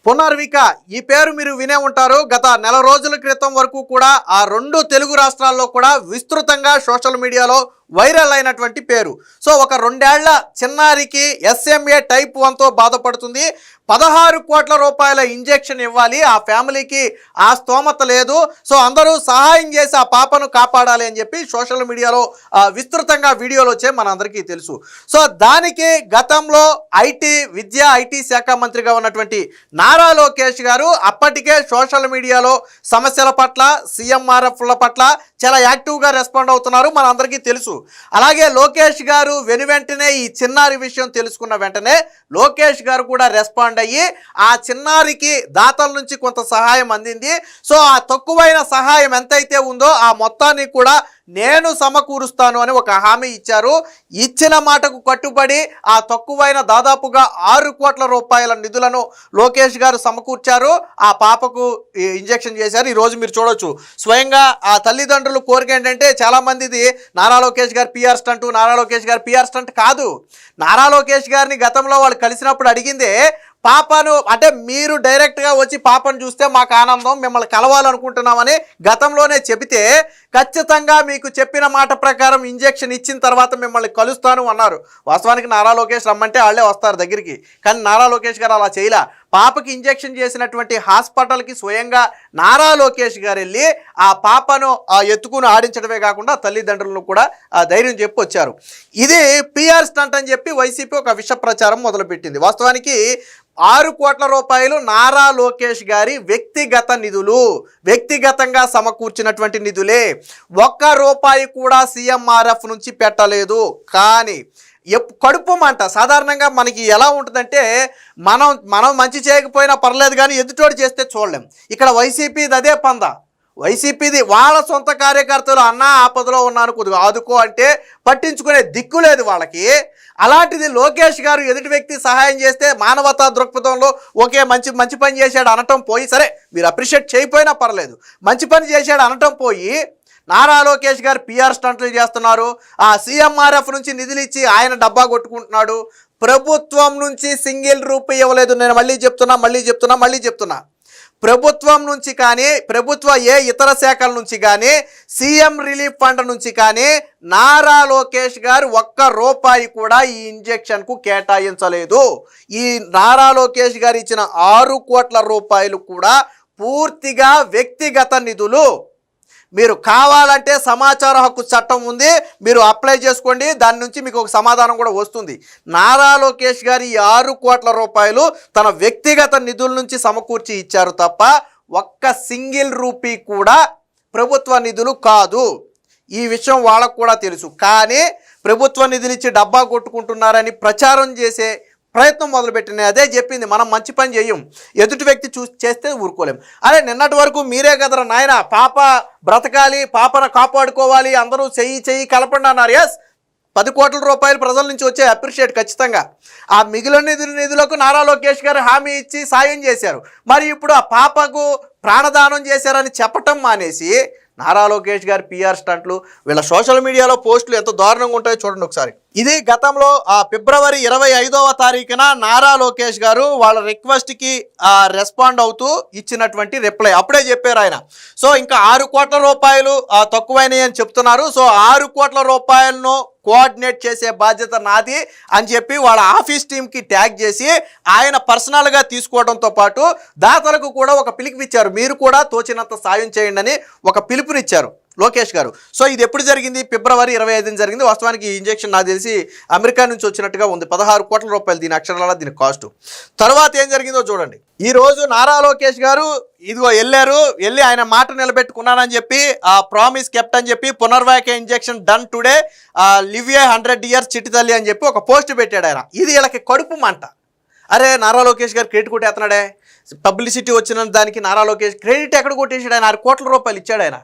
పునర్విక ఈ పేరు మీరు వినే ఉంటారు. గత నెల రోజుల క్రితం వరకు కూడా ఆ రెండు తెలుగు రాష్ట్రాల్లో కూడా విస్తృతంగా సోషల్ మీడియాలో వైరల్ అయినటువంటి పేరు. సో ఒక 2 ఏళ్ల చిన్నారికి SMA టైప్ 1తో బాధపడుతుంది. 16 కోట్ల రూపాయల ఇంజెక్షన్ ఇవ్వాలి, ఆ ఫ్యామిలీకి ఆ స్తోమత లేదు. సో అందరూ సహాయం చేసి ఆ పాపను కాపాడాలి అని చెప్పి సోషల్ మీడియాలో విస్తృతంగా వీడియోలు వచ్చాయి, మనందరికీ తెలుసు. సో దానికి గతంలో ఐటీ శాఖ మంత్రిగా ఉన్నటువంటి నారా లోకేష్ గారు అప్పటికే సోషల్ మీడియాలో సమస్యల పట్ల, CMRFల పట్ల చాలా యాక్టివ్గా రెస్పాండ్ అవుతున్నారు, మనందరికీ తెలుసు. అలాగే లోకేష్ గారు వెనువెంటనే ఈ చిన్నారి విషయం తెలుసుకున్న వెంటనే లోకేష్ గారు కూడా రెస్పాండ్ అయ్యి ఆ చిన్నారికి దాతల నుంచి కొంత సహాయం అందింది. సో ఆ తక్కువైన సహాయం ఎంతైతే ఉందో ఆ మొత్తాన్ని కూడా నేను సమకూరుస్తాను అని ఒక హామీ ఇచ్చారు. ఇచ్చిన మాటకు కట్టుబడి ఆ తక్కువైన దాదాపుగా 6 కోట్ల రూపాయల నిధులను లోకేష్ గారు సమకూర్చారు. ఆ పాపకు ఇంజెక్షన్ చేశారు. ఈరోజు మీరు చూడొచ్చు, స్వయంగా ఆ తల్లిదండ్రులు కోరిక ఏంటంటే, చాలామందిది నారా లోకేష్ గారు PR స్టంట్, నారా లోకేష్ గారు PR స్టంట్ కాదు. నారా లోకేష్ గారిని గతంలో వాళ్ళు కలిసినప్పుడు అడిగిందే, పాపను అంటే మీరు డైరెక్ట్గా వచ్చి పాపను చూస్తే మాకు ఆనందం, మిమ్మల్ని కలవాలనుకుంటున్నామని గతంలోనే చెబితే, ఖచ్చితంగా మీకు చెప్పిన మాట ప్రకారం ఇంజెక్షన్ ఇచ్చిన తర్వాత మిమ్మల్ని కలుస్తాను అన్నారు. వాస్తవానికి నారా లోకేష్ రమ్మంటే వాళ్ళే వస్తారు దగ్గరికి, కానీ నారా లోకేష్ గారు అలా చేయలే. పాపకి ఇంజెక్షన్ చేసినటువంటి హాస్పిటల్కి స్వయంగా నారా లోకేష్ గారు వెళ్ళి ఆ పాపను ఎత్తుకుని ఆడించడమే కాకుండా తల్లిదండ్రులను కూడా ధైర్యం చెప్పి వచ్చారు. ఇది PR స్టంట్ అని చెప్పి వైసీపీ ఒక విష ప్రచారం మొదలుపెట్టింది. వాస్తవానికి 6 కోట్ల రూపాయలు నారా లోకేష్ గారి వ్యక్తిగత నిధులు, వ్యక్తిగతంగా సమకూర్చినటువంటి నిధులే. 1 రూపాయి కూడా CMRF నుంచి పెట్టలేదు. కానీ కడుపు మంట సాధారణంగా మనకి ఎలా ఉంటుందంటే, మనం మంచి చేయకపోయినా పర్లేదు కానీ ఎదుటోడు చేస్తే చూడలేం. ఇక్కడ వైసీపీది అదే పందా. వైసీపీది వాళ్ళ సొంత కార్యకర్తలు అన్నా ఆపదలో ఉన్నాను కొద్దిగా ఆదుకో అంటే పట్టించుకునే దిక్కు లేదు వాళ్ళకి. అలాంటిది లోకేష్ గారు ఎదుటి వ్యక్తి సహాయం చేస్తే మానవతా దృక్పథంలో ఓకే మంచి పని చేశాడు అనటం పోయి, సరే మీరు అప్రిషియేట్ చేయకపోయినా పర్లేదు, మంచి పని చేశాడు అనటం పోయి నారా లోకేష్ గారు PR స్టంట్లు చేస్తున్నారు. ఆ CMRF నుంచి నిధులు ఇచ్చి ఆయన డబ్బా కొట్టుకుంటున్నాడు. ప్రభుత్వం నుంచి సింగిల్ రూపాయి ఇవ్వలేదు. నేను మళ్ళీ చెప్తున్నా ప్రభుత్వం నుంచి కానీ, ప్రభుత్వ ఏ ఇతర శాఖల నుంచి కానీ, CM రిలీఫ్ ఫండ్ నుంచి కానీ నారా లోకేష్ గారు 1 రూపాయి కూడా ఈ ఇంజెక్షన్కు కేటాయించలేదు. ఈ నారా లోకేష్ గారు ఇచ్చిన 6 కోట్ల రూపాయలు కూడా పూర్తిగా వ్యక్తిగత నిధులు. మీరు కావాలంటే సమాచార హక్కు చట్టం ఉంది, మీరు అప్లై చేసుకోండి, దాని నుంచి మీకు ఒక సమాధానం కూడా వస్తుంది. నారా లోకేష్ గారు ఈ 6 కోట్ల రూపాయలు తన వ్యక్తిగత నిధుల నుంచి సమకూర్చి ఇచ్చారు తప్ప 1 సింగిల్ రూపీ కూడా ప్రభుత్వ నిధులు కాదు. ఈ విషయం వాళ్ళకు కూడా తెలుసు. కానీ ప్రభుత్వ నిధులు ఇచ్చి డబ్బా కొట్టుకుంటున్నారని ప్రచారం చేసే ప్రయత్నం మొదలుపెట్టినాయి. అదే చెప్పింది, మనం మంచి పని చేయం, ఎదుటి వ్యక్తి చేస్తే ఊరుకోలేం. అరే నిన్నటి వరకు మీరే కదరా నాయన పాప బ్రతకాలి, పాపను కాపాడుకోవాలి, అందరూ చెయ్యి కలపండి అన్నారు. ఎస్, 10 కోట్ల రూపాయలు ప్రజల నుంచి వచ్చే అప్రిషియేట్ ఖచ్చితంగా. ఆ మిగిలిన నిధులకు నారా లోకేష్ గారు హామీ ఇచ్చి సాయం చేశారు. మరి ఇప్పుడు ఆ పాపకు ప్రాణదానం చేశారని చెప్పటం మానేసి నారా లోకేష్ గారి PR స్టంట్లు, వీళ్ళ సోషల్ మీడియాలో పోస్టులు ఎంత దారుణంగా ఉంటాయో చూడండి ఒకసారి. ఇది గతంలో ఫిబ్రవరి 25వ తారీఖున నారా లోకేష్ గారు వాళ్ళ రిక్వెస్ట్కి రెస్పాండ్ అవుతూ ఇచ్చినటువంటి రిప్లై. అప్పుడే చెప్పారు ఆయన, సో ఇంకా 6 కోట్ల రూపాయలు తక్కువైనాయి అని చెప్తున్నారు. సో 6 కోట్ల రూపాయలను కోఆర్డినేట్ చేసే బాధ్యత నాది అని చెప్పి వాళ్ళ ఆఫీస్ టీంకి ట్యాగ్ చేసి ఆయన పర్సనల్గా తీసుకోవడంతో పాటు దాతలకు కూడా ఒక పిలుపునిచ్చారు. మీరు కూడా తోచినంత సాయం చేయండి అని ఒక పిలుపునిచ్చారు లోకేష్ గారు. సో ఇది ఎప్పుడు జరిగింది? ఫిబ్రవరి 25న జరిగింది. వాస్తవానికి ఈ ఇంజెక్షన్ నాకు తెలిసి అమెరికా నుంచి వచ్చినట్టుగా ఉంది. 16 కోట్ల రూపాయలు దీని అక్షరాల దీని కాస్ట్. తర్వాత ఏం జరిగిందో చూడండి. ఈరోజు నారా లోకేష్ గారు ఇదిగో వెళ్ళి ఆయన మాట నిలబెట్టుకున్నానని చెప్పి ప్రామిస్ కెప్ట్ అని చెప్పి పునర్వాక ఇంజెక్షన్ డన్ టుడే, లివ్ ఏ 100 years చిట్టి తల్లి అని చెప్పి ఒక పోస్ట్ పెట్టాడు ఆయన. ఇది వీళ్ళకి కడుపు మంట. అరే నారా లోకేష్ గారు క్రెడిట్ కొట్టేస్తున్నాడే, పబ్లిసిటీ వచ్చిన దానికి నారా లోకేష్ క్రెడిట్ ఎక్కడ కొట్టేసాడు? ఆయన 6 కోట్ల రూపాయలు ఇచ్చాడు. ఆయన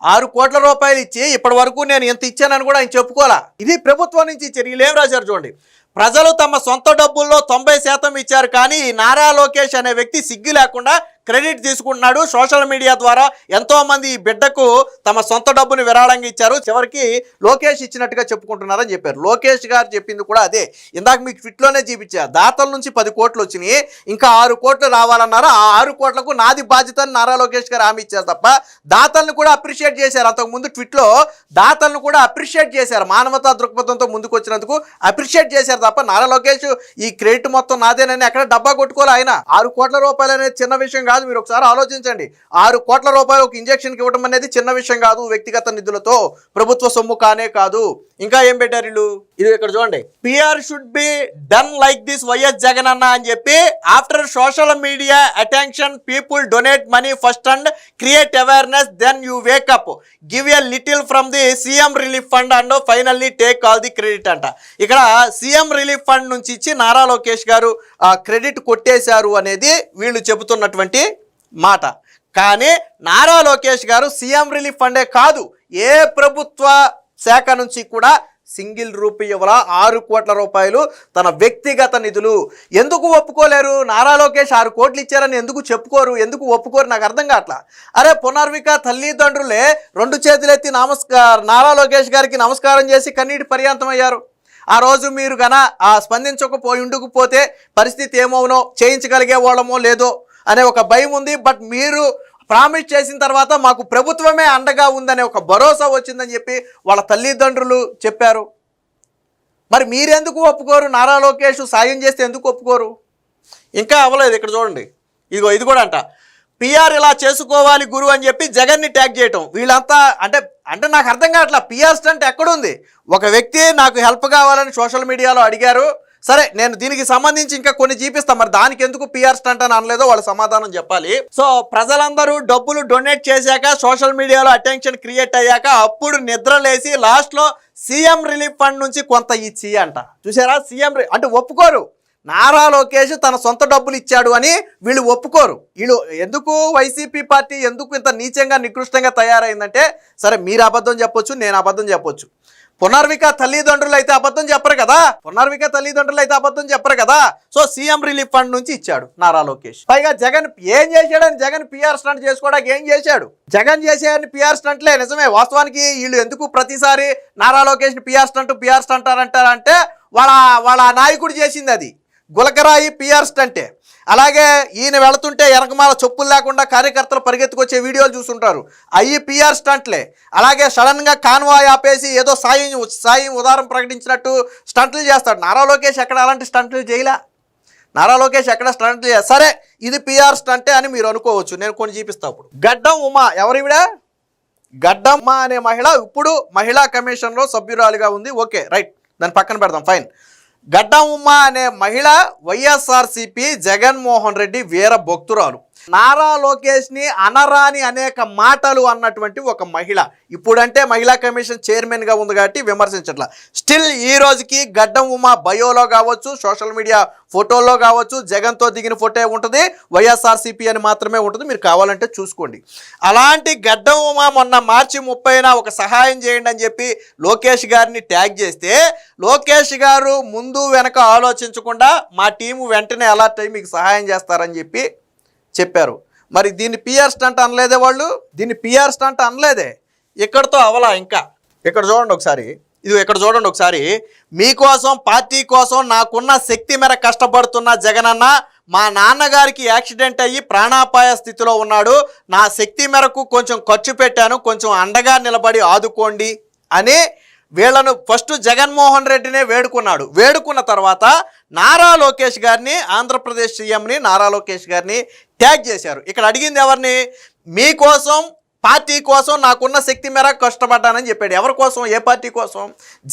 6 కోట్ల రూపాయలు ఇచ్చి ఇప్పటి వరకు నేను ఎంత ఇచ్చానని కూడా ఆయన చెప్పుకోవాలా. ఇది ప్రభుత్వం నుంచి ఇచ్చారు. వీళ్ళు ఏం రాశారు చూడండి, ప్రజలు తమ సొంత డబ్బుల్లో 90% ఇచ్చారు, కానీ నారా లోకేష్ అనే వ్యక్తి సిగ్గు లేకుండా క్రెడిట్ తీసుకుంటున్నాడు. సోషల్ మీడియా ద్వారా ఎంతో మంది ఈ బిడ్డకు తమ సొంత డబ్బుని విరాళంగా ఇచ్చారు, చివరికి లోకేష్ ఇచ్చినట్టుగా చెప్పుకుంటున్నారని చెప్పారు. లోకేష్ గారు చెప్పింది కూడా అదే. ఇందాక మీకు ట్విట్లోనే చూపించా, దాతల నుంచి 10 కోట్లు వచ్చినాయి, ఇంకా 6 కోట్లు రావాలన్నారు. ఆ 6 కోట్లకు నాది బాధ్యత అని నారా లోకేష్ గారు హామీ ఇచ్చారు తప్ప దాతలను కూడా అప్రిషియేట్ చేశారు. అంతకుముందు ట్విట్లో దాతలను కూడా అప్రిషియేట్ చేశారు, మానవతా దృక్పథంతో ముందుకు వచ్చినందుకు అప్రిషియేట్ చేశారు తప్ప నారా లోకేష్ ఈ క్రెడిట్ మొత్తం నాదేనని ఎక్కడ డబ్బా కొట్టుకోవాలి. ఆయన 6 కోట్ల రూపాయలు అనేది చిన్న విషయం కాదు. మీరు ఒకసారి ఆలోచించండి, 6 కోట్ల రూపాయలు ఒక ఇంజక్షన్కి ఇవ్వడం అనేది చిన్న విషయం కాదు. వ్యక్తిగత నిధులతో, ప్రభుత్వ సొమ్ము కానే కాదు. ఇంకా ఏం పెట్టారు వీళ్ళు, ఇది ఇక్కడ చూడండి, PR should be done like this YS Jagan అన్న అని చెప్పి, after social media attention people donate money first and create awareness, then you wake up, give a little from the CM relief fund and finally take all the credit అంట. ఇక్కడ CM relief fund నుంచి ఇచ్చి నారా లోకేష్ గారు credit కొట్టేశారు అనేది వీళ్ళు చెబుతున్నటువంటి మాట. కానీ నారా లోకేష్ గారు సీఎం రిలీఫ్ ఫండే కాదు, ఏ ప్రభుత్వ శాఖ నుంచి కూడా సింగిల్ రూపీ ఇవ్వాల. 6 కోట్ల రూపాయలు తన వ్యక్తిగత నిధులు. ఎందుకు ఒప్పుకోలేరు? నారా లోకేష్ 6 కోట్లు ఇచ్చారని ఎందుకు చెప్పుకోరు, ఎందుకు ఒప్పుకోరు? నాకు అర్థం కావట్లా. అరే పునర్విక తల్లిదండ్రులే 2 చేతులెత్తి నారా లోకేష్ గారికి నమస్కారం చేసి కన్నీటి పర్యాంతం అయ్యారు. ఆ రోజు మీరు ఉండకపోతే పరిస్థితి ఏమవునో, చేయించగలిగే వాళ్ళమో లేదో అనే ఒక భయం ఉంది. బట్ మీరు ప్రామిస్ చేసిన తర్వాత మాకు ప్రభుత్వమే అండగా ఉందనే ఒక భరోసా వచ్చిందని చెప్పి వాళ్ళ తల్లిదండ్రులు చెప్పారు. మరి మీరెందుకు ఒప్పుకోరు? నారా లోకేష్ సాయం చేస్తే ఎందుకు ఒప్పుకోరు? ఇంకా అవ్వలేదు. ఇక్కడ చూడండి, ఇదిగో ఇది కూడా అంట, పిఆర్ ఇలా చేసుకోవాలి గురు అని చెప్పి జగన్ని ట్యాగ్ చేయటం. వీళ్ళంతా అంటే నాకు అర్థం కావట్లా, పిఆర్ స్టంట్ ఎక్కడుంది? ఒక వ్యక్తి నాకు హెల్ప్ కావాలని సోషల్ మీడియాలో అడిగారు, సరే నేను దీనికి సంబంధించి ఇంకా కొన్ని చూపిస్తాను, మరి దానికి ఎందుకు పిఆర్ స్టంట్ అని అనలేదో వాళ్ళు సమాధానం చెప్పాలి. సో ప్రజలందరూ డబ్బులు డొనేట్ చేశాక, సోషల్ మీడియాలో అటెన్షన్ క్రియేట్ అయ్యాక అప్పుడు నిద్రలేసి లాస్ట్లో సీఎం రిలీఫ్ ఫండ్ నుంచి కొంత ఇచ్చి అంట. చూసారా, సీఎం అంటే ఒప్పుకోరు. నారా లోకేష్ తన సొంత డబ్బులు ఇచ్చాడు అని వీళ్ళు ఒప్పుకోరు. వీళ్ళు ఎందుకు, వైసీపీ పార్టీ ఎందుకు ఇంత నీచంగా నికృష్టంగా తయారైందంటే, సరే మీరు అబద్ధం చెప్పొచ్చు, నేను అబద్ధం చెప్పొచ్చు, పునర్విక తల్లిదండ్రులు అయితే అబద్ధం చెప్పరు కదా. సో సీఎం రిలీఫ్ ఫండ్ నుంచి ఇచ్చాడు నారా లోకేష్. పైగా జగన్ ఏం చేశాడని, జగన్ పిఆర్ స్టంట్ చేసుకోవడానికి ఏం చేశాడు? జగన్ చేసేయని పిఆర్ స్టంట్లే. నిజమే, వాస్తవానికి వీళ్ళు ఎందుకు ప్రతిసారి నారా లోకేష్ పిఆర్ స్టంట్ అంటారంటే వాళ్ళ నాయకుడు చేసింది అది గులకరాయి పిఆర్ స్టంటే. అలాగే ఈయన వెళుతుంటే వెనకమాల చెప్పులు లేకుండా కార్యకర్తలు పరిగెత్తుకొచ్చే వీడియోలు చూస్తుంటారు, అవి పిఆర్ స్టంట్లే. అలాగే సడన్గా కాన్వాయ్ ఆపేసి ఏదో సాయం ఉదారం ప్రకటించినట్టు స్టంట్లు చేస్తాడు. నారా లోకేష్ ఎక్కడ అలాంటి స్టంట్లు చేయలే. సరే ఇది పిఆర్ స్టంటే అని మీరు అనుకోవచ్చు. నేను కొన్ని చూపిస్తాను. ఇప్పుడు గడ్డం ఉమా, ఎవరివిడ? గడ్డం ఉమా అనే మహిళ ఇప్పుడు మహిళా కమిషన్లో సభ్యురాలిగా ఉంది. ఓకే రైట్, దాన్ని పక్కన పెడదాం, ఫైన్. గడ్డం ఉమ్మ అనే మహిళ వైఎస్ఆర్సీపీ జగన్మోహన్ రెడ్డి వీర భక్తురాలు. నారా లోకేష్ని అనరాని అనేక మాటలు అన్నటువంటి ఒక మహిళ. ఇప్పుడంటే మహిళా కమిషన్ చైర్మన్గా ఉంది కాబట్టి విమర్శించట్లా. స్టిల్ ఈ రోజుకి గడ్డం ఉమా బయోలో కావచ్చు, సోషల్ మీడియా ఫోటోల్లో కావచ్చు, జగన్తో దిగిన ఫోటో ఉంటుంది, వైఎస్ఆర్సీపీ అని మాత్రమే ఉంటుంది. మీరు కావాలంటే చూసుకోండి. అలాంటి గడ్డం ఉమా మొన్న మార్చి 30న ఒక సహాయం చేయండి అని చెప్పి లోకేష్ గారిని ట్యాగ్ చేస్తే, లోకేష్ గారు ముందు వెనక ఆలోచించకుండా మా టీము వెంటనే అలర్ట్ అయ్యి మీకు సహాయం చేస్తారని చెప్పారు. మరి దీన్ని పిఆర్ స్టంట్ అనలేదే వాళ్ళు, ఇక్కడతో అవలా. ఇంకా ఇక్కడ చూడండి ఒకసారి, మీకోసం పార్టీ కోసం నాకున్న శక్తి మేర కష్టపడుతున్న జగనన్న, మా నాన్నగారికి యాక్సిడెంట్ అయ్యి ప్రాణాపాయ స్థితిలో ఉన్నాడు, నా శక్తి మేరకు కొంచెం ఖర్చు పెట్టాను, కొంచెం అండగా నిలబడి ఆదుకోండి అని వీళ్ళను ఫస్ట్ జగన్మోహన్ రెడ్డినే వేడుకున్న తర్వాత నారా లోకేష్ గారిని, ఆంధ్రప్రదేశ్ సీఎంని నారా లోకేష్ గారిని ట్యాగ్ చేశారు. ఇక్కడ అడిగింది ఎవరిని? మీకోసం, పార్టీ కోసం నాకున్న శక్తి మేర కష్టపడ్డానని చెప్పాడు. ఎవరి కోసం? ఏ పార్టీ కోసం?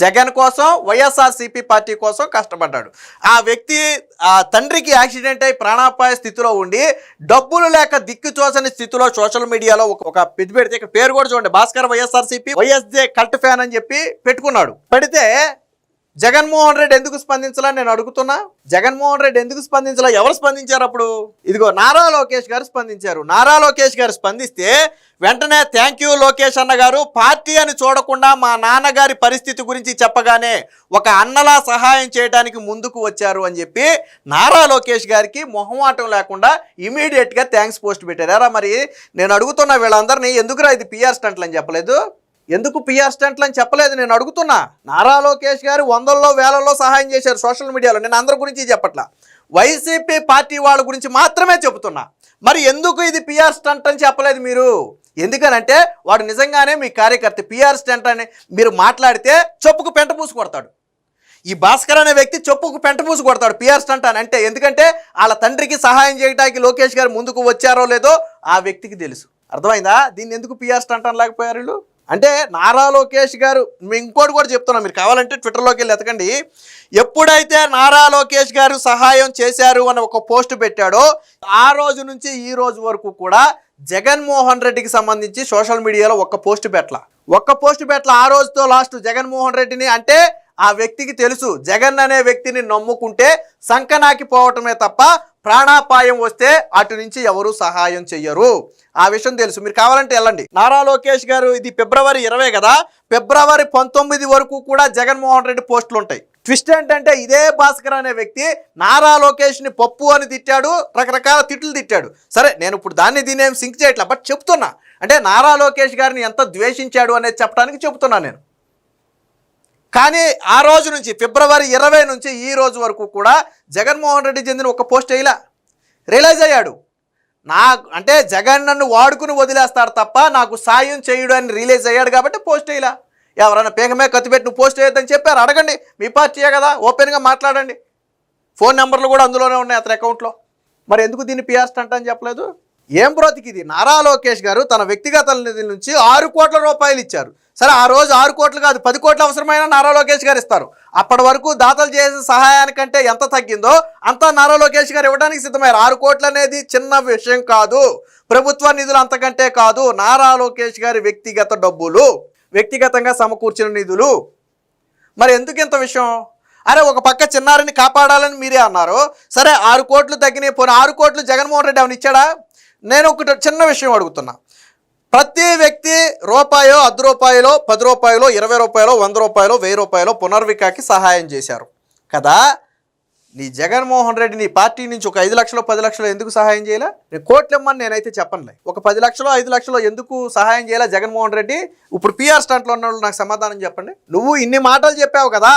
జగన్ కోసం, వైఎస్ఆర్సీపీ పార్టీ కోసం కష్టపడ్డాడు. ఆ వ్యక్తి తండ్రికి యాక్సిడెంట్ అయి ప్రాణాపాయ స్థితిలో ఉండి డబ్బులు లేక దిక్కుచోసని స్థితిలో సోషల్ మీడియాలో ఒక పెద్ద పెడితే, ఇక్కడ పేరు కూడా చూడండి, భాస్కర్ వైఎస్ఆర్సీపీ వైఎస్జే కల్ట్ ఫ్యాన్ అని చెప్పి పెట్టుకున్నాడు. పెడితే జగన్మోహన్ రెడ్డి ఎందుకు స్పందించాలా నేను అడుగుతున్నా. జగన్మోహన్ రెడ్డి ఎందుకు స్పందించాలా? ఎవరు స్పందించారు అప్పుడు? ఇదిగో నారా లోకేష్ గారు స్పందించారు. నారా లోకేష్ గారు స్పందిస్తే వెంటనే థ్యాంక్ యూ లోకేష్ అన్న గారు, పార్టీ అని చూడకుండా మా నాన్నగారి పరిస్థితి గురించి చెప్పగానే ఒక అన్నలా సహాయం చేయడానికి ముందుకు వచ్చారు అని చెప్పి నారా లోకేష్ గారికి మొహమాటం లేకుండా ఇమీడియట్గా థ్యాంక్స్ పోస్ట్ పెట్టారా? మరి నేను అడుగుతున్నా వీళ్ళందరినీ, ఎందుకురా ఇది పిఆర్ స్టంట్లు అని చెప్పలేదు? ఎందుకు పిఆర్ స్టంట్లు అని చెప్పలేదు నేను అడుగుతున్నా. నారా లోకేష్ గారు వందల్లో వేలల్లో సహాయం చేశారు సోషల్ మీడియాలో. నేను అందరి గురించి చెప్పట్లా, వైసీపీ పార్టీ వాళ్ళ గురించి మాత్రమే చెబుతున్నా. మరి ఎందుకు ఇది పిఆర్ స్టంట్ అని చెప్పలేదు మీరు? ఎందుకనంటే వాడు నిజంగానే మీ కార్యకర్త. పిఆర్ స్టంట్ అని మీరు మాట్లాడితే చెప్పుకు పెంట పూసి కొడతాడు. ఈ భాస్కర్ అనే వ్యక్తి చెప్పుకు పెంట పూసి కొడతాడు పిఆర్ స్టంట్ అని అంటే. ఎందుకంటే వాళ్ళ తండ్రికి సహాయం చేయడానికి లోకేష్ గారు ముందుకు వచ్చారో లేదో ఆ వ్యక్తికి తెలుసు. అర్థమైందా? దీన్ని ఎందుకు పిఆర్ స్టంట్ అని లేకపోయారు వీళ్ళు? అంటే నారా లోకేష్ గారు, ఇంకోటి కూడా చెప్తున్నా, మీరు కావాలంటే ట్విట్టర్లోకి వెళ్ళి ఎతకండి. ఎప్పుడైతే నారా లోకేష్ గారు సహాయం చేశారు అని ఒక పోస్ట్ పెట్టాడో ఆ రోజు నుంచి ఈ రోజు వరకు కూడా జగన్మోహన్ రెడ్డికి సంబంధించి సోషల్ మీడియాలో ఒక్క పోస్ట్ పెట్టల. ఆ రోజుతో లాస్ట్ జగన్మోహన్ రెడ్డిని. అంటే ఆ వ్యక్తికి తెలుసు జగన్ అనే వ్యక్తిని నమ్ముకుంటే సంకనాకి పోవటమే తప్ప ప్రాణాపాయం వస్తే అటు నుంచి ఎవరు సహాయం చెయ్యరు. ఆ విషయం తెలుసు. మీరు కావాలంటే వెళ్ళండి. నారా లోకేష్ గారు, ఇది ఫిబ్రవరి 20 కదా, ఫిబ్రవరి 19 వరకు కూడా జగన్మోహన్ రెడ్డి పోస్టులు ఉంటాయి. ట్విస్ట్ ఏంటంటే ఇదే భాస్కర్ అనే వ్యక్తి నారా లోకేష్ని పప్పు అని తిట్టాడు, రకరకాల తిట్లు తిట్టాడు. సరే, నేను ఇప్పుడు దీన్ని ఏం సింక్ చేయట్లా, బట్ చెప్తున్నా. అంటే నారా లోకేష్ గారిని ఎంత ద్వేషించాడు అనేది చెప్పడానికి చెప్తున్నా నేను. కానీ ఆ రోజు నుంచి ఫిబ్రవరి 20 నుంచి ఈ రోజు వరకు కూడా జగన్మోహన్ రెడ్డి చెందిన ఒక పోస్ట్ వేయలా. రియలైజ్ అయ్యాడు, అంటే జగన్ నన్ను వాడుకుని వదిలేస్తాడు తప్ప నాకు సాయం చేయడు అని రియలైజ్ అయ్యాడు కాబట్టి పోస్ట్ వేయలా. ఎవరైనా పేకమే కత్తిపెట్టి నువ్వు పోస్ట్ వేయొద్దని చెప్పారు, అడగండి. మీ పార్టీయే కదా, ఓపెన్గా మాట్లాడండి. ఫోన్ నెంబర్లు కూడా అందులోనే ఉన్నాయి అతని అకౌంట్లో. మరి ఎందుకు దీన్ని పిఆర్ స్టంట్ అని చెప్పలేదు? ఏం బ్రోతికిది? నారా లోకేష్ గారు తన వ్యక్తిగత నిధుల నుంచి 6 కోట్ల రూపాయలు ఇచ్చారు. సరే, ఆ రోజు 6 కోట్లు కాదు 10 కోట్లు అవసరమైన నారా లోకేష్ గారు ఇస్తారు. అప్పటి వరకు దాతలు చేసే సహాయానికంటే ఎంత తగ్గిందో అంతా నారా లోకేష్ గారు ఇవ్వడానికి సిద్ధమయ్యారు. 6 కోట్లు అనేది చిన్న విషయం కాదు, ప్రభుత్వ నిధులు అంతకంటే కాదు. నారా లోకేష్ గారి వ్యక్తిగత డబ్బులు, వ్యక్తిగతంగా సమకూర్చిన నిధులు. మరి ఎందుకు ఇంత విషయం? అరే, ఒక పక్క చిన్నారిని కాపాడాలని మీరే అన్నారు. సరే, 6 కోట్లు తగ్గినాయి, పోనీ 6 కోట్లు జగన్మోహన్ రెడ్డి ఏమైనా ఇచ్చాడా? నేను ఒకటి చిన్న విషయం అడుగుతున్నా. ప్రతి వ్యక్తి రూపాయో, 10 రూపాయలో, 10 రూపాయలో, 20 రూపాయలో, 100 రూపాయలో, 1000 రూపాయలో పునర్వికాకి సహాయం చేశారు కదా. నీ జగన్మోహన్ రెడ్డి నీ పార్టీ నుంచి ఒక 5 లక్షలు 10 లక్షలు ఎందుకు సహాయం చేయలే? నేను కోట్లు ఇమ్మని నేనైతే చెప్పనులే. ఒక 10 లక్షలు 5 లక్షలు ఎందుకు సహాయం చేయలే జగన్మోహన్ రెడ్డి? ఇప్పుడు పిఆర్ స్టంట్లో ఉన్న వాళ్ళు నాకు సమాధానం చెప్పండి. నువ్వు ఇన్ని మాటలు చెప్పావు కదా,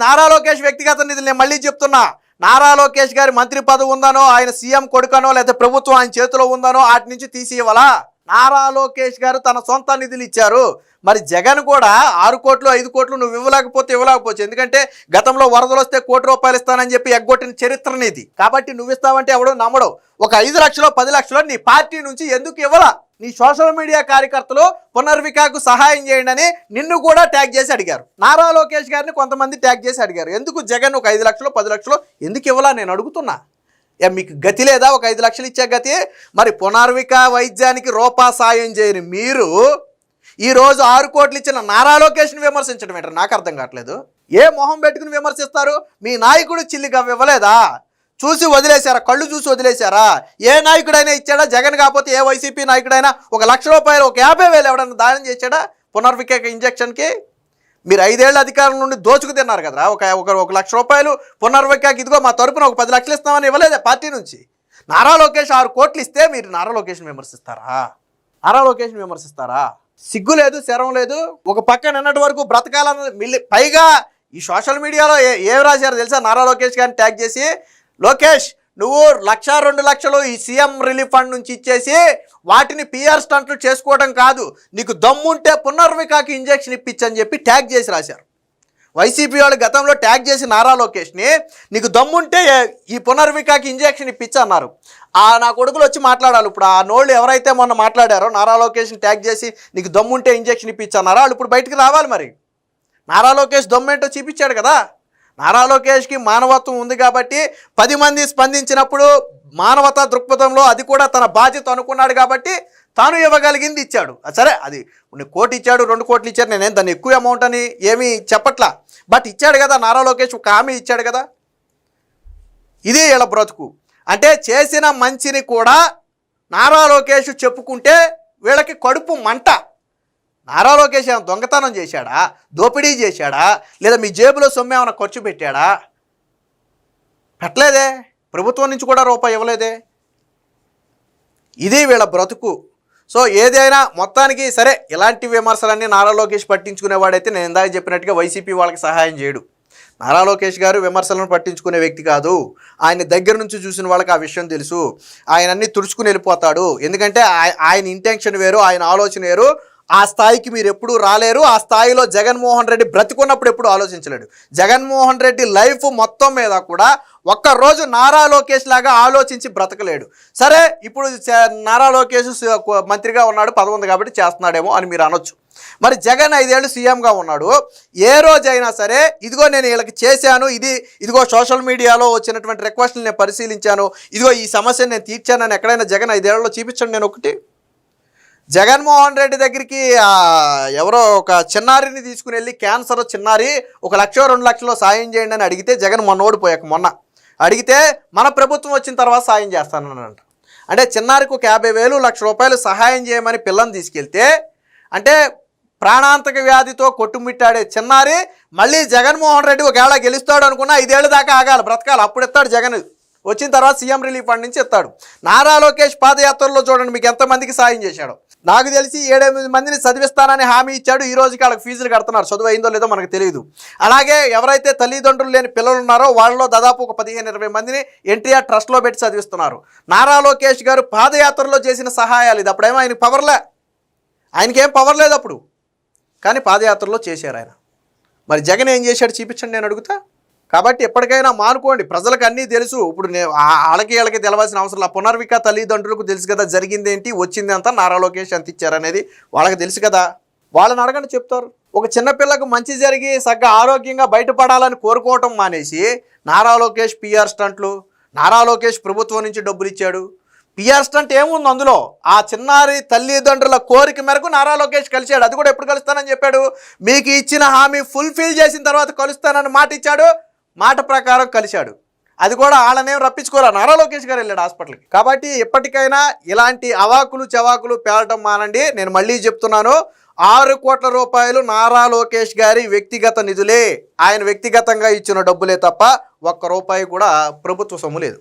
నారా లోకేష్ వ్యక్తిగత నిధులు నేను మళ్ళీ చెప్తున్నా. నారా లోకేష్ గారి మంత్రి పదవి ఉందనో, ఆయన సీఎం కొడుకనో, లేకపోతే ప్రభుత్వం ఆయన చేతిలో ఉందనో వాటి నుంచి తీసి ఇవ్వాలా? నారా లోకేష్ గారు తన సొంత నిధులు ఇచ్చారు. మరి జగన్ కూడా 6 కోట్లు 5 కోట్లు నువ్వు ఇవ్వలేకపోవచ్చు. ఎందుకంటే గతంలో వరదలు వస్తే 1 కోటి రూపాయలు ఇస్తానని చెప్పి ఎగ్గొట్టిన చరిత్ర నీది. కాబట్టి నువ్వు ఇస్తావంటే ఎవడో నమ్మడు. ఒక 5 లక్షలు 10 లక్షలు నీ పార్టీ నుంచి ఎందుకు ఇవ్వాలా? నీ సోషల్ మీడియా కార్యకర్తలు పునర్వికాకు సహాయం చేయండి అని నిన్ను కూడా ట్యాగ్ చేసి అడిగారు. నారా లోకేష్ గారిని కొంతమంది ట్యాగ్ చేసి అడిగారు. ఎందుకు జగన్ ఒక 5 లక్షలు 10 లక్షలు ఎందుకు ఇవ్వాలా నేను అడుగుతున్నా. మీకు గతి లేదా? ఒక 5 లక్షలు ఇచ్చే గతి? మరి పునర్విక వైద్యానికి రూపా సాయం చేయని మీరు ఈరోజు 6 కోట్లు ఇచ్చిన నారా లోకేష్ని విమర్శించడం ఏంటో నాకు అర్థం కావట్లేదు. ఏ మొహం పెట్టుకుని విమర్శిస్తారు? మీ నాయకుడు చిల్లిగా ఇవ్వలేదా? చూసి వదిలేశారా? కళ్ళు చూసి వదిలేశారా? ఏ నాయకుడైనా ఇచ్చాడా? జగన్ కాకపోతే ఏ వైసీపీ నాయకుడైనా 1 లక్ష రూపాయలు, ఒక 50,000 ఎవడన్నా దానం చేశాడా పునర్విక ఇంజక్షన్కి? మీరు 5 ఏళ్ల అధికారం నుండి దోచుకు తిన్నారు కదరా. ఒక 1 లక్ష రూపాయలు పునర్వికాకి ఇదిగో మా తరపున ఒక 10 లక్షలు ఇస్తామని ఇవ్వలేదా పార్టీ నుంచి? నారా లోకేష్ 6 కోట్లు ఇస్తే మీరు నారా లోకేష్ని విమర్శిస్తారా? సిగ్గు లేదు, శరం లేదు. ఒక పక్క నిన్నటి వరకు బ్రతకాలని పైగా ఈ సోషల్ మీడియాలో ఏం రాశారు తెలుసా? నారా లోకేష్ గారిని ట్యాగ్ చేసి, లోకేష్ నువ్వు 1-2 లక్షలు ఈ సీఎం రిలీఫ్ ఫండ్ నుంచి ఇచ్చేసి వాటిని పిఆర్ స్టంట్లు చేసుకోవడం కాదు, నీకు దమ్ముంటే పునర్వికాకి ఇంజక్షన్ ఇప్పించని చెప్పి ట్యాగ్ చేసి రాశారు. వైసీపీ వాళ్ళు గతంలో ట్యాగ్ చేసి నారా లోకేష్ని, నీకు దమ్ముంటే ఈ పునర్వికాకి ఇంజక్షన్ ఇప్పించన్నారు. నా కొడుకులు వచ్చి మాట్లాడాలి. ఇప్పుడు ఆ నోళ్ళు ఎవరైతే మొన్న మాట్లాడారో నారా లోకేష్ని ట్యాగ్ చేసి నీకు దమ్ముంటే ఇంజక్షన్ ఇప్పించన్నారో వాళ్ళు ఇప్పుడు బయటకు రావాలి. మరి నారా లోకేష్ దమ్మేంటో చూపించాడు కదా. నారా లోకేష్కి మానవత్వం ఉంది కాబట్టి 10 మంది స్పందించినప్పుడు మానవతా దృక్పథంలో అది కూడా తన బాధ్యత అనుకున్నాడు కాబట్టి తాను ఇవ్వగలిగింది ఇచ్చాడు. సరే, అది 1 కోటి ఇచ్చాడు, 2 కోట్లు ఇచ్చాడు, నేనేం దాన్ని ఎక్కువ అమౌంట్ అని ఏమీ చెప్పట్లా. బట్ ఇచ్చాడు కదా నారా లోకేష్, ఒక హామీ ఇచ్చాడు కదా. ఇది వీళ్ళ బ్రతుకు. అంటే చేసిన మంచిని కూడా నారా లోకేష్ చెప్పుకుంటే వీళ్ళకి కడుపు మంట. నారా లోకేష్ ఏమైనా దొంగతనం చేశాడా, దోపిడీ చేశాడా, లేదా మీ జేబులో సొమ్ము ఏమైనా ఖర్చు పెట్టాడా? పెట్టలేదే. ప్రభుత్వం నుంచి కూడా రూపాయి ఇవ్వలేదే. ఇది వీళ్ళ బ్రతుకు. సో ఏదైనా మొత్తానికి సరే, ఇలాంటి విమర్శలన్నీ నారా లోకేష్ పట్టించుకునేవాడైతే నేను ఇందాక చెప్పినట్టుగా వైసీపీ వాళ్ళకి సహాయం చేయడు. నారా లోకేష్ గారు విమర్శలను పట్టించుకునే వ్యక్తి కాదు. ఆయన దగ్గర నుంచి చూసిన వాళ్ళకి ఆ విషయం తెలుసు. ఆయన అన్నీ తుడుచుకుని వెళ్ళిపోతాడు. ఎందుకంటే ఆయన ఇంటెన్షన్ వేరు, ఆయన ఆలోచన వేరు. ఆ స్థాయికి మీరు ఎప్పుడూ రాలేరు. ఆ స్థాయిలో జగన్మోహన్ రెడ్డి బ్రతికున్నప్పుడు ఎప్పుడు ఆలోచించలేడు. జగన్మోహన్ రెడ్డి లైఫ్ మొత్తం మీద కూడా ఒక్కరోజు నారా లోకేష్ లాగా ఆలోచించి బ్రతకలేడు. సరే, ఇప్పుడు నారా లోకేష్ మంత్రిగా ఉన్నాడు, పదవి ఉంది కాబట్టి చేస్తున్నాడేమో అని మీరు అనొచ్చు. మరి జగన్ 5 ఏళ్ళు సీఎంగా ఉన్నాడు. ఏ రోజైనా సరే ఇదిగో నేను వీళ్ళకి చేశాను, ఇదిగో సోషల్ మీడియాలో వచ్చినటువంటి రిక్వెస్ట్లు నేను పరిశీలించాను, ఇదిగో ఈ సమస్యను నేను తీర్చానని ఎక్కడైనా జగన్ 5 ఏళ్లలో చూపించండి. నేను ఒకటి జగన్మోహన్ రెడ్డి దగ్గరికి ఎవరో ఒక చిన్నారిని తీసుకుని వెళ్ళి, క్యాన్సర్ చిన్నారి, 1 లక్ష 2 లక్షలు సాయం చేయండి అని అడిగితే జగన్ మొన్న అడిగితే మన ప్రభుత్వం వచ్చిన తర్వాత సాయం చేస్తానంట. అంటే చిన్నారికి ఒక 50,000 1,00,000 రూపాయలు సహాయం చేయమని పిల్లని తీసుకెళ్తే, అంటే ప్రాణాంతక వ్యాధితో కొట్టుమిట్టాడే చిన్నారి మళ్ళీ జగన్మోహన్ రెడ్డి ఒకవేళ గెలుస్తాడు అనుకున్నా 5 ఏళ్ళ దాకా ఆగాలి, బ్రతకాలి, అప్పుడు ఇస్తాడు జగన్. వచ్చిన తర్వాత సీఎం రిలీఫ్ ఫండ్ నుంచి ఇస్తాడు. నారా లోకేష్ పాదయాత్రలో చూడండి మీకు ఎంతమందికి సాయం చేశాడు. నాకు తెలిసి 7-8 మందిని చదివిస్తానని హామీ ఇచ్చాడు. ఈ రోజుకి వాళ్ళకి ఫీజులు కడుతున్నారు. చదువు అయిందో లేదో మనకు తెలియదు. అలాగే ఎవరైతే తల్లిదండ్రులు లేని పిల్లలు ఉన్నారో వాళ్ళలో దాదాపు ఒక 15-20 మందిని ఎన్టీఆర్ ట్రస్ట్లో పెట్టి చదివిస్తున్నారు. నారా లోకేష్ గారు పాదయాత్రలో చేసిన సహాయాలు ఇది. అప్పుడేమో ఆయనకి ఆయనకేం పవర్ లేదు అప్పుడు, కానీ పాదయాత్రలో చేశారు ఆయన. మరి జగన్ ఏం చేశాడు చూపించండి నేను అడుగుతా. కాబట్టి ఎప్పటికైనా మానుకోండి. ప్రజలకు అన్నీ తెలుసు. ఇప్పుడు వాళ్ళకి తెలవాల్సిన అవసరం. పునర్విక తల్లిదండ్రులకు తెలుసు కదా జరిగింది ఏంటి, వచ్చింది అంతా, నారా లోకేష్ ఎంత ఇచ్చారనేది వాళ్ళకి తెలుసు కదా. వాళ్ళని అడగండి, చెప్తారు. ఒక చిన్నపిల్లకు మంచి జరిగి సగ్గా ఆరోగ్యంగా బయటపడాలని కోరుకోవటం మానేసి నారా లోకేష్ పిఆర్ స్టంట్లు, నారా లోకేష్ ప్రభుత్వం నుంచి డబ్బులు ఇచ్చాడు. పిఆర్ స్టంట్ ఏముంది అందులో? ఆ చిన్నారి తల్లిదండ్రుల కోరిక మేరకు నారా లోకేష్ కలిశాడు. అది కూడా ఎప్పుడు కలుస్తానని చెప్పాడు? మీకు ఇచ్చిన హామీ ఫుల్ఫిల్ చేసిన తర్వాత కలుస్తానని మాట ఇచ్చాడు. మాట ప్రకారం కలిశాడు. అది కూడా వాళ్ళనేం రప్పించుకోరా, నారా లోకేష్ గారు వెళ్ళాడు హాస్పిటల్కి. కాబట్టి ఎప్పటికైనా ఇలాంటి అవాకులు చవాకులు పేలటం మానండి. నేను మళ్ళీ చెప్తున్నాను, 6 కోట్ల రూపాయలు నారా లోకేష్ గారి వ్యక్తిగత నిధులే. ఆయన వ్యక్తిగతంగా ఇచ్చిన డబ్బులే తప్ప 1 రూపాయి కూడా ప్రభుత్వ సొమ్ము లేదు.